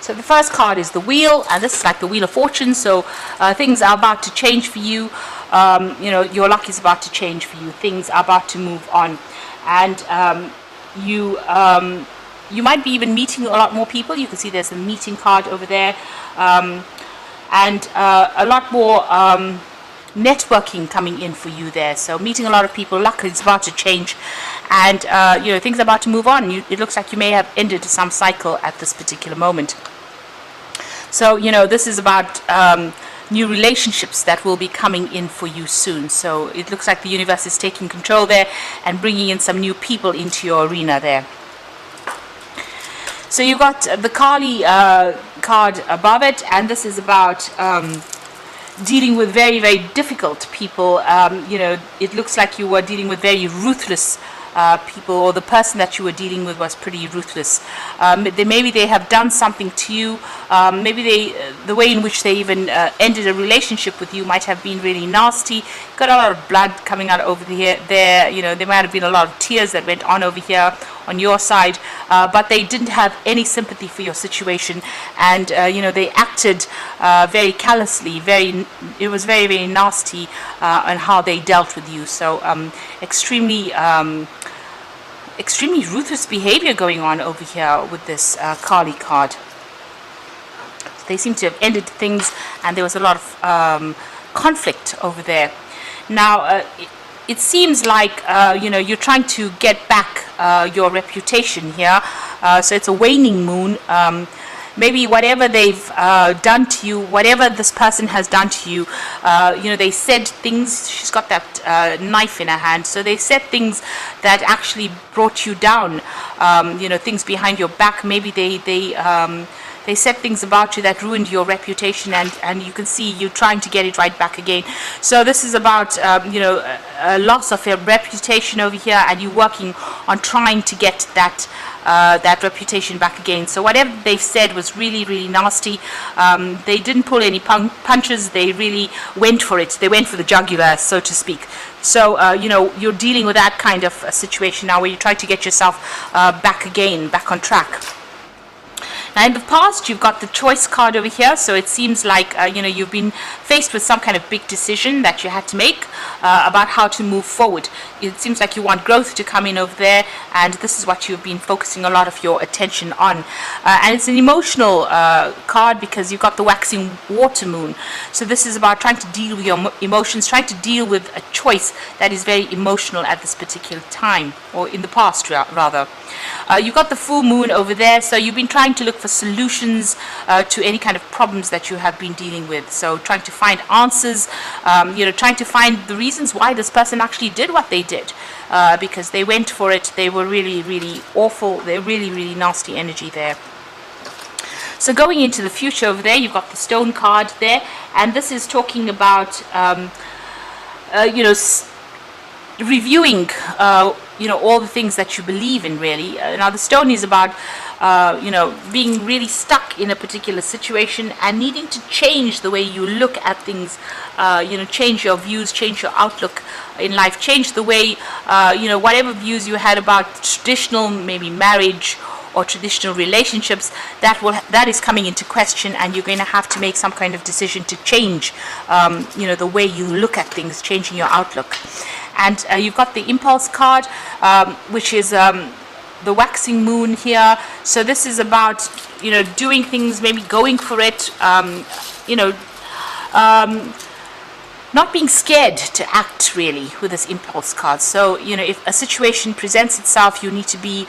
So the first card is the Wheel, and this is like the Wheel of Fortune. So things are about to change for you. Your luck is about to change for you. Things are about to move on, and you might be even meeting a lot more people. You can see there's a meeting card over there, and a lot more networking coming in for you there. So meeting a lot of people, luck is about to change, and things are about to move on. It looks like you may have ended some cycle at this particular moment. So this is about new relationships that will be coming in for you soon. So it looks like the universe is taking control there and bringing in some new people into your arena there. So you got the Kali card above it, and this is about dealing with very, very difficult people. It looks like you were dealing with very ruthless people, or the person that you were dealing with was pretty ruthless. Maybe they have done something to you. Maybe the way in which they even ended a relationship with you might have been really nasty. Got a lot of blood coming out over there. There might have been a lot of tears that went on over here on your side, but they didn't have any sympathy for your situation, and they acted very callously. It was very, very nasty on how they dealt with you. So extremely ruthless behavior going on over here with this Kali card. They seem to have ended things, and there was a lot of conflict over there. Now it seems like you're trying to get back your reputation here. So it's a waning moon. Maybe whatever they've done to you, whatever this person has done to you, they said things. She's got that knife in her hand, so they said things that actually brought you down. Things behind your back. Maybe they said things about you that ruined your reputation, and you can see you trying to get it right back again. So this is about a loss of your reputation over here, and you working on trying to get that reputation back again. So whatever they've said was really, really nasty. They didn't pull any punches. They really went for it. They went for the jugular, so to speak. So you're dealing with that kind of a situation now, where you try to get yourself back on track. Now, in the past, you've got the Choice card over here, so it seems like you've been faced with some kind of big decision that you had to make about how to move forward. It seems like you want growth to come in over there, and this is what you've been focusing a lot of your attention on. And it's an emotional card, because you've got the Waxing Water Moon. So this is about trying to deal with your emotions, trying to deal with a choice that is very emotional at this particular time, or in the past rather. You've got the Full Moon over there, so you've been trying to look for solutions to any kind of problems that you have been dealing with. So trying to find answers, trying to find the reasons why this person actually did what they did, because they went for it. They were really, really awful. They're really, really nasty energy there. So going into the future over there, you've got the Stone card there, and this is talking about reviewing all the things that you believe in, really. Now the Stone is about being really stuck in a particular situation and needing to change the way you look at things, change your views, change your outlook in life, change the way whatever views you had about traditional, maybe marriage or traditional relationships, that is coming into question, and you're going to have to make some kind of decision to change the way you look at things, changing your outlook. And you've got the Impulse card, which is the Waxing Moon here. So this is about doing things, maybe going for it, not being scared to act, really, with this Impulse card. So if a situation presents itself, you need to be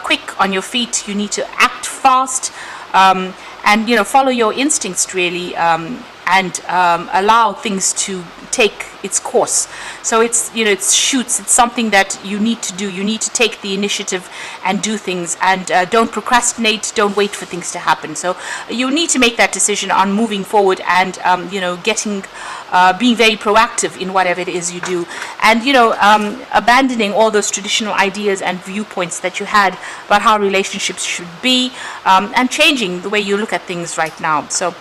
quick on your feet. You need to act fast, and follow your instincts, really, and allow things to take its course. So it's it's something that you need to do. You need to take the initiative and do things, and don't procrastinate. Don't wait for things to happen. So you need to make that decision on moving forward, and being very proactive in whatever it is you do, and abandoning all those traditional ideas and viewpoints that you had about how relationships should be, and changing the way you look at things right now. So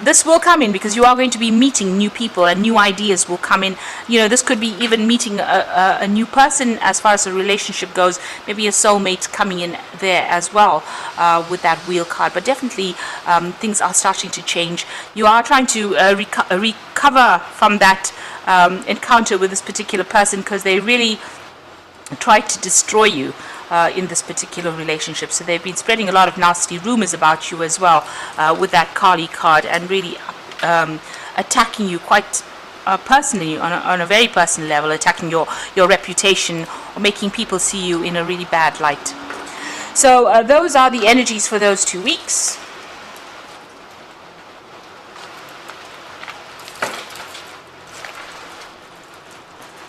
this will come in because you are going to be meeting new people and new ideas will come in. This could be even meeting a new person as far as a relationship goes, maybe a soulmate coming in there as well with that wheel card. But definitely things are starting to change. You are trying to recover from that encounter with this particular person because they really tried to destroy you in this particular relationship. So they've been spreading a lot of nasty rumors about you as well with that Kali card, and really attacking you quite personally on a very personal level, attacking your reputation or making people see you in a really bad light. So those are the energies for those 2 weeks.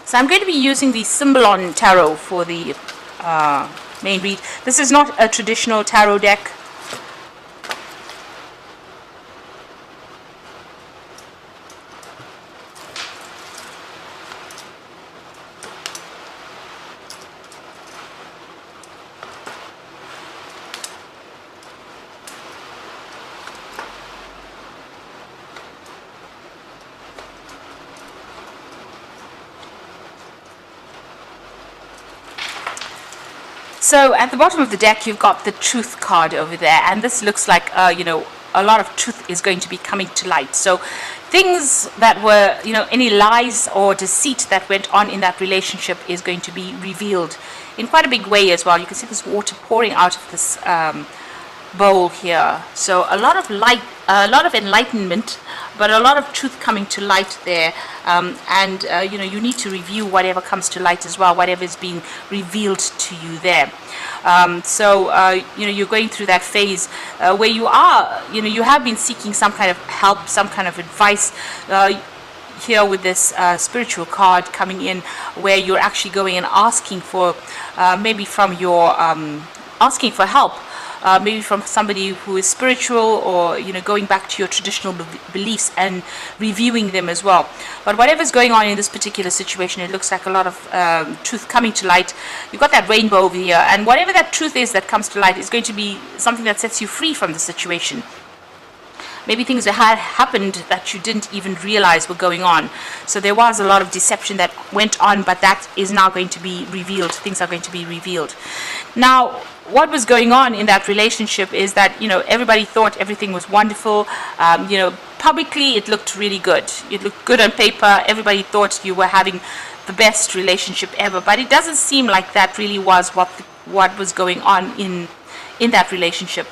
So I'm going to be using the Symbolon Tarot for the main read. This is not a traditional tarot deck. So at the bottom of the deck, you've got the Truth card over there, and this looks like, a lot of truth is going to be coming to light. So things that were, any lies or deceit that went on in that relationship is going to be revealed in quite a big way as well. You can see this water pouring out of this bowl here. So a lot of light, a lot of enlightenment, but a lot of truth coming to light there. You need to review whatever comes to light as well, whatever is being revealed to you there. You're going through that phase where you are, you have been seeking some kind of help, some kind of advice. Here with this spiritual card coming in, where you're actually going and asking for, maybe from your, asking for help. Maybe from somebody who is spiritual, or going back to your traditional beliefs and reviewing them as well. But whatever's going on in this particular situation, it looks like a lot of truth coming to light. You've got that rainbow over here, and whatever that truth is that comes to light is going to be something that sets you free from the situation. Maybe things that had happened that you didn't even realize were going on. So there was a lot of deception that went on, but that is now going to be revealed. Things are going to be revealed. Now, what was going on in that relationship is that, everybody thought everything was wonderful. Publicly it looked really good. It looked good on paper. Everybody thought you were having the best relationship ever. But it doesn't seem like that really was what was going on in that relationship.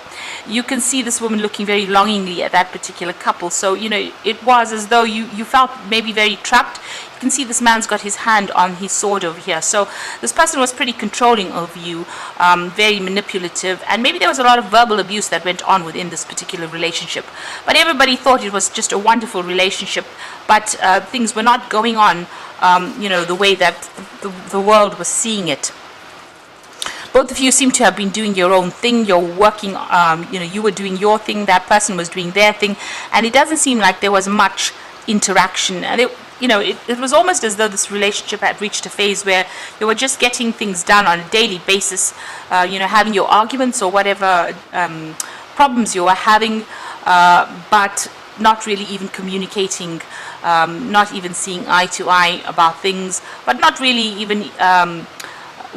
You can see this woman looking very longingly at that particular couple. So, it was as though you felt maybe very trapped. You can see this man's got his hand on his sword over here. So this person was pretty controlling of you, very manipulative, and maybe there was a lot of verbal abuse that went on within this particular relationship. But everybody thought it was just a wonderful relationship, but things were not going on, the way that the world was seeing it. Both of you seem to have been doing your own thing. You're working, you were doing your thing, that person was doing their thing, and it doesn't seem like there was much interaction. And it was almost as though this relationship had reached a phase where you were just getting things done on a daily basis, having your arguments or whatever problems you were having, but not really even communicating, not even seeing eye to eye about things, but not really even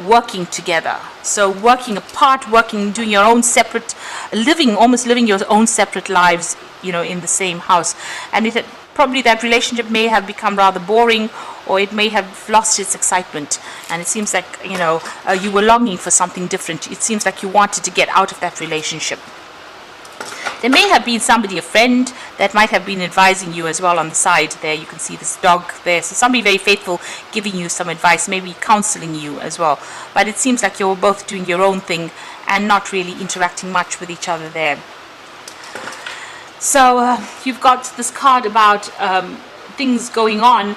working together. So working apart, doing your own separate, almost living your own separate lives, in the same house. And probably that relationship may have become rather boring, or it may have lost its excitement. And it seems like, you were longing for something different. It seems like you wanted to get out of that relationship. There may have been somebody, a friend, that might have been advising you as well on the side there. You can see this dog there. So somebody very faithful giving you some advice, maybe counseling you as well. But it seems like you were both doing your own thing and not really interacting much with each other there. So you've got this card about things going on,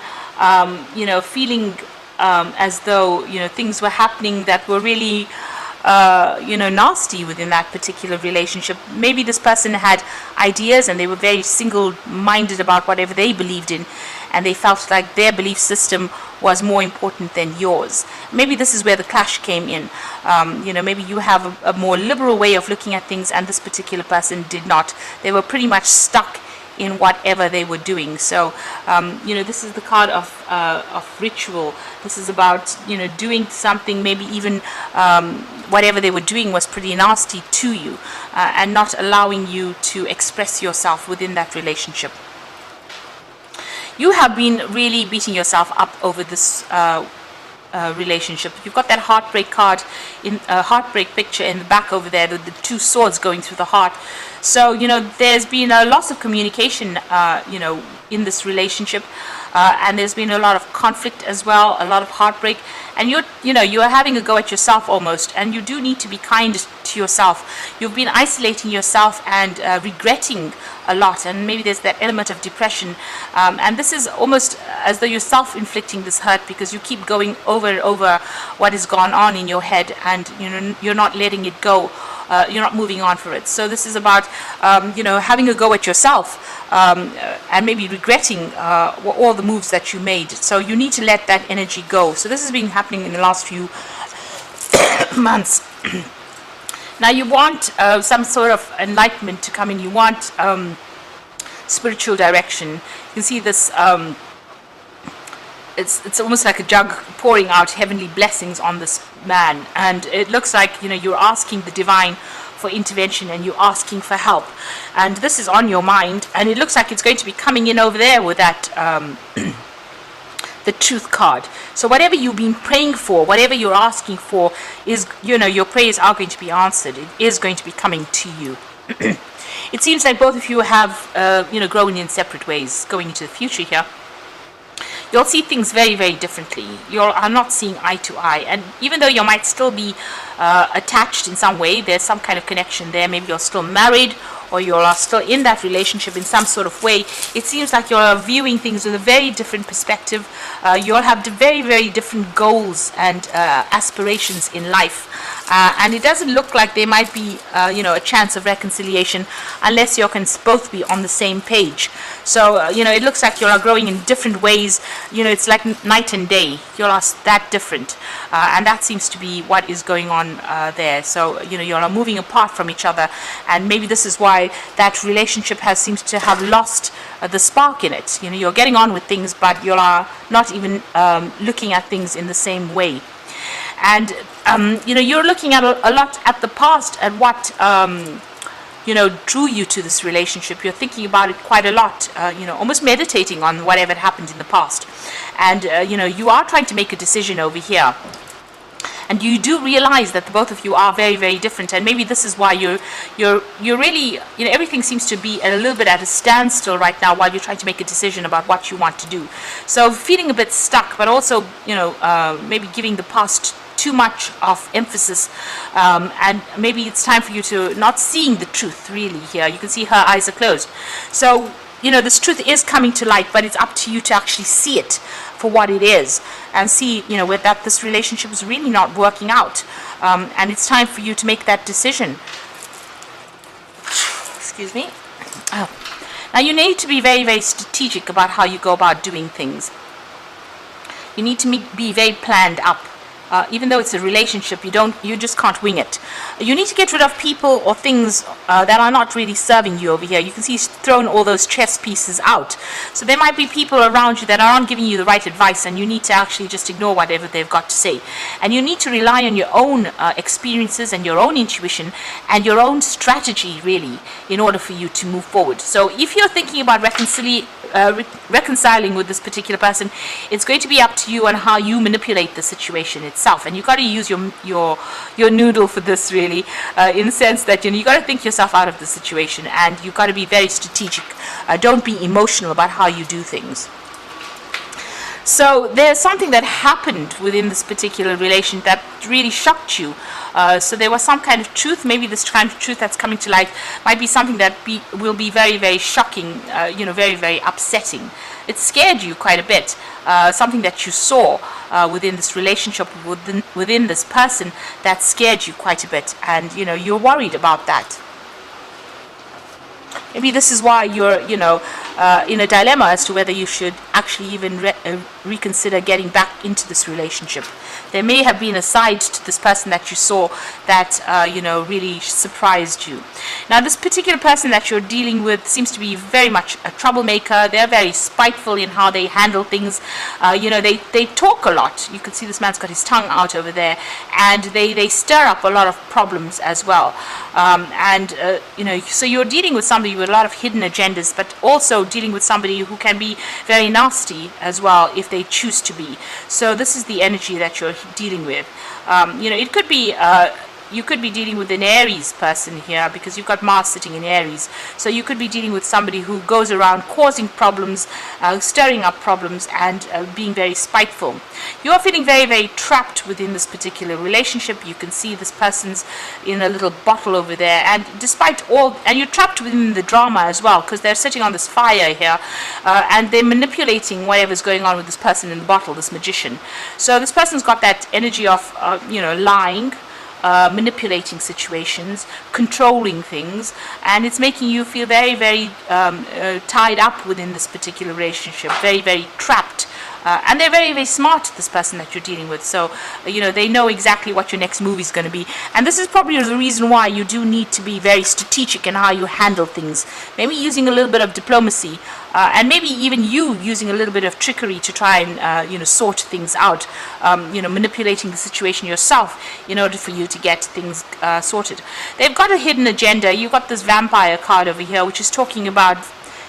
feeling as though, things were happening that were really nasty within that particular relationship. Maybe this person had ideas and they were very single-minded about whatever they believed in, and they felt like their belief system was more important than yours. Maybe this is where the clash came in. Maybe you have a more liberal way of looking at things, and this particular person did not. They were pretty much stuck in whatever they were doing. So this is the card of ritual. This is about doing something, maybe even whatever they were doing was pretty nasty to you, and not allowing you to express yourself within that relationship. You have been really beating yourself up over this relationship. You've got that heartbreak card, in a heartbreak picture in the back over there, with the two swords going through the heart. So there's been a loss of communication in this relationship, and there's been a lot of conflict as well, a lot of heartbreak, and you're having a go at yourself almost, and you do need to be kind to yourself. You've been isolating yourself and regretting a lot, and maybe there's that element of depression, and this is almost as though you're self-inflicting this hurt, because you keep going over and over what has gone on in your head, and you're not letting it go. You're not moving on for it. So this is about having a go at yourself, and maybe regretting all the moves that you made. So you need to let that energy go. So this has been happening in the last few months. Now you want some sort of enlightenment to come in. You want spiritual direction. You can see this. It's almost like a jug pouring out heavenly blessings on this man, and it looks like you're asking the divine for intervention, and you're asking for help, and this is on your mind, and it looks like it's going to be coming in over there with that the truth card. So whatever you've been praying for, whatever you're asking for, is your prayers are going to be answered. It is going to be coming to you. It seems like both of you have grown in separate ways going into the future here. You'll see things very, very differently. You are not seeing eye to eye. And even though you might still be attached in some way, there's some kind of connection there. Maybe you're still married, or you're still in that relationship in some sort of way. It seems like you're viewing things with a very different perspective. You'll have very, very different goals and aspirations in life. And it doesn't look like there might be, a chance of reconciliation unless you can both be on the same page. So, it looks like you are growing in different ways. It's like night and day. You are that different. And that seems to be what is going on there. So, you are moving apart from each other. And maybe this is why that relationship seems to have lost the spark in it. You're getting on with things, but you are not even looking at things in the same way. And you're looking at a lot at the past, and what drew you to this relationship. You're thinking about it quite a lot, almost meditating on whatever happened in the past. And you are trying to make a decision over here. And you do realize that the both of you are very, very different, and maybe this is why you're really, everything seems to be a little bit at a standstill right now while you're trying to make a decision about what you want to do. So feeling a bit stuck, but also, maybe giving the past too much of emphasis, and maybe it's time for you to not seeing the truth really here. You can see her eyes are closed. So this truth is coming to light, but it's up to you to actually see it for what it is, and see, with that this relationship is really not working out, and it's time for you to make that decision. Excuse me. Oh. Now you need to be very, very strategic about how you go about doing things. You need to be very planned up. Even though it's a relationship, you just can't wing it. You need to get rid of people or things that are not really serving you over here. You can see he's thrown all those chess pieces out. So there might be people around you that aren't giving you the right advice, and you need to actually just ignore whatever they've got to say. And you need to rely on your own experiences and your own intuition and your own strategy, really, in order for you to move forward. So if you're thinking about reconciling with this particular person, it's going to be up to you on how you manipulate the situation itself, and you've got to use your noodle for this, really, in the sense that you got to think yourself out of the situation, and you've got to be very strategic. Don't be emotional about how you do things. So there's something that happened within this particular relation that really shocked you. So there was some kind of truth. Maybe this kind of truth that's coming to light might be something that will be very, very shocking, very, very upsetting. It scared you quite a bit. Something that you saw within this relationship, within this person, that scared you quite a bit, and you're worried about that. Maybe this is why you're in a dilemma as to whether you should actually even reconsider getting back into this relationship. There may have been a side to this person that you saw that really surprised you. Now, this particular person that you're dealing with seems to be very much a troublemaker. They're very spiteful in how they handle things. They talk a lot. You can see this man's got his tongue out over there, and they stir up a lot of problems as well. So you're dealing with somebody with a lot of hidden agendas, but also dealing with somebody who can be very nasty as well if they choose to be. So this is the energy that you're dealing with. It could be you could be dealing with an Aries person here, because you've got Mars sitting in Aries. So you could be dealing with somebody who goes around causing problems, stirring up problems, and being very spiteful. You are feeling very, very trapped within this particular relationship. You can see this person's in a little bottle over there, and and you're trapped within the drama as well, because they're sitting on this fire here, and they're manipulating whatever's going on with this person in the bottle, this magician. So this person's got that energy of lying, manipulating situations, controlling things, and it's making you feel very, very tied up within this particular relationship, very, very trapped. And they're very, very smart, this person that you're dealing with. So, they know exactly what your next move is going to be. And this is probably the reason why you do need to be very strategic in how you handle things. Maybe using a little bit of diplomacy, and maybe even you using a little bit of trickery to try and, sort things out. Manipulating the situation yourself in order for you to get things sorted. They've got a hidden agenda. You've got this vampire card over here, which is talking about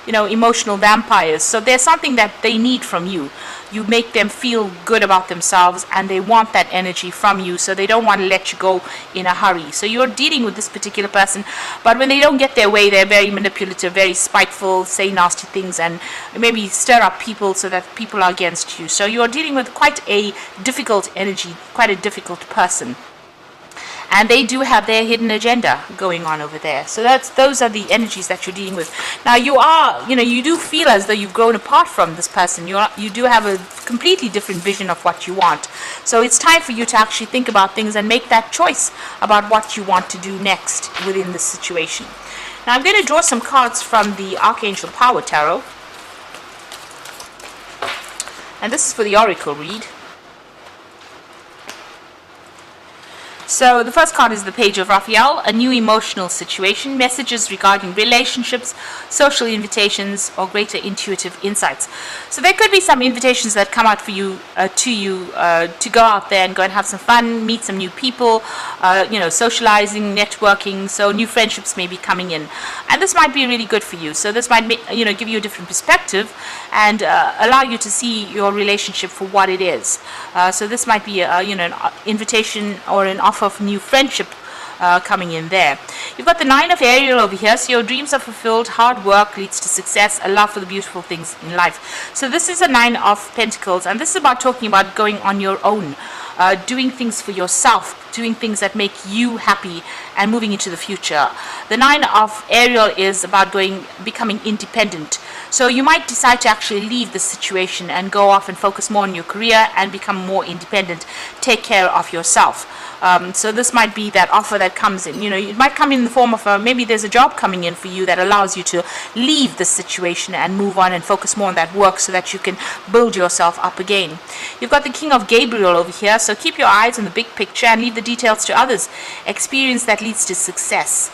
emotional vampires. So there's something that they need from you. You make them feel good about themselves, and they want that energy from you, so they don't want to let you go in a hurry. So you're dealing with this particular person, but when they don't get their way, they're very manipulative, very spiteful, say nasty things, and maybe stir up people so that people are against you. So you're dealing with quite a difficult energy, quite a difficult person. And they do have their hidden agenda going on over there. So those are the energies that you're dealing with. Now you do feel as though you've grown apart from this person. You do have a completely different vision of what you want. So it's time for you to actually think about things and make that choice about what you want to do next within this situation. Now I'm going to draw some cards from the Archangel Power Tarot. And this is for the Oracle read. So the first card is the Page of Raphael, a new emotional situation, messages regarding relationships, social invitations, or greater intuitive insights. So there could be some invitations that come out for you, to go out there and go and have some fun, meet some new people, socializing, networking. So new friendships may be coming in, and this might be really good for you. So this might give you a different perspective and allow you to see your relationship for what it is. So this might be an invitation or an offer of new friendship coming in there. You've got the Nine of Ariel over here. So your dreams are fulfilled, hard work leads to success, a love for the beautiful things in life. So this is a Nine of Pentacles, and this is about talking about going on your own, doing things for yourself, doing things that make you happy, and moving into the future. The Nine of Ariel is about becoming independent. So you might decide to actually leave the situation and go off and focus more on your career and become more independent, take care of yourself. So this might be that offer that comes in. It might come in the form of maybe there's a job coming in for you that allows you to leave the situation and move on and focus more on that work so that you can build yourself up again. You've got the King of Gabriel over here. So keep your eyes on the big picture and leave the details to others. Experience that leads to success.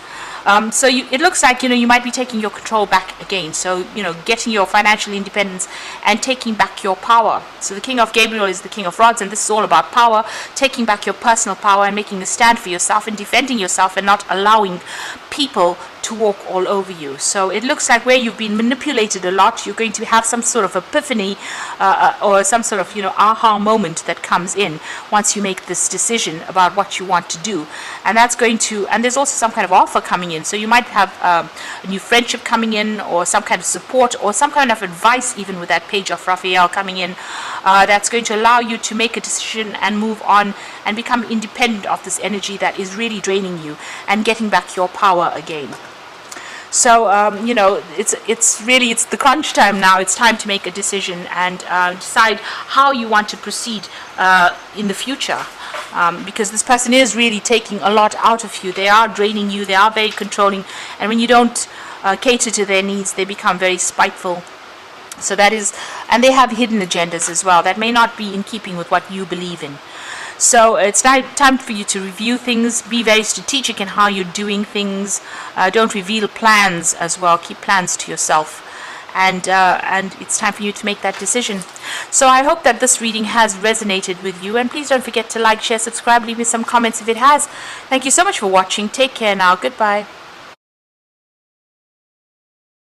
It looks like, you might be taking your control back again. So, getting your financial independence and taking back your power. So the King of Gabriel is the King of Rods, and this is all about power, taking back your personal power and making a stand for yourself and defending yourself and not allowing people to walk all over you. So it looks like where you've been manipulated a lot, you're going to have some sort of epiphany or some sort of aha moment that comes in once you make this decision about what you want to do. And there's also some kind of offer coming in. So you might have a new friendship coming in, or some kind of support, or some kind of advice, even with that Page of Raphael coming in, that's going to allow you to make a decision and move on and become independent of this energy that is really draining you and getting back your power again. So, it's the crunch time now. It's time to make a decision and decide how you want to proceed in the future. Because this person is really taking a lot out of you. They are draining you. They are very controlling. And when you don't cater to their needs, they become very spiteful So that is, and they have hidden agendas as well that may not be in keeping with what you believe in. So it's time for you to review things, be very strategic in how you're doing things. Don't reveal plans as well. Keep plans to yourself. And it's time for you to make that decision. So I hope that this reading has resonated with you. And please don't forget to like, share, subscribe, leave me some comments if it has. Thank you so much for watching. Take care now. Goodbye.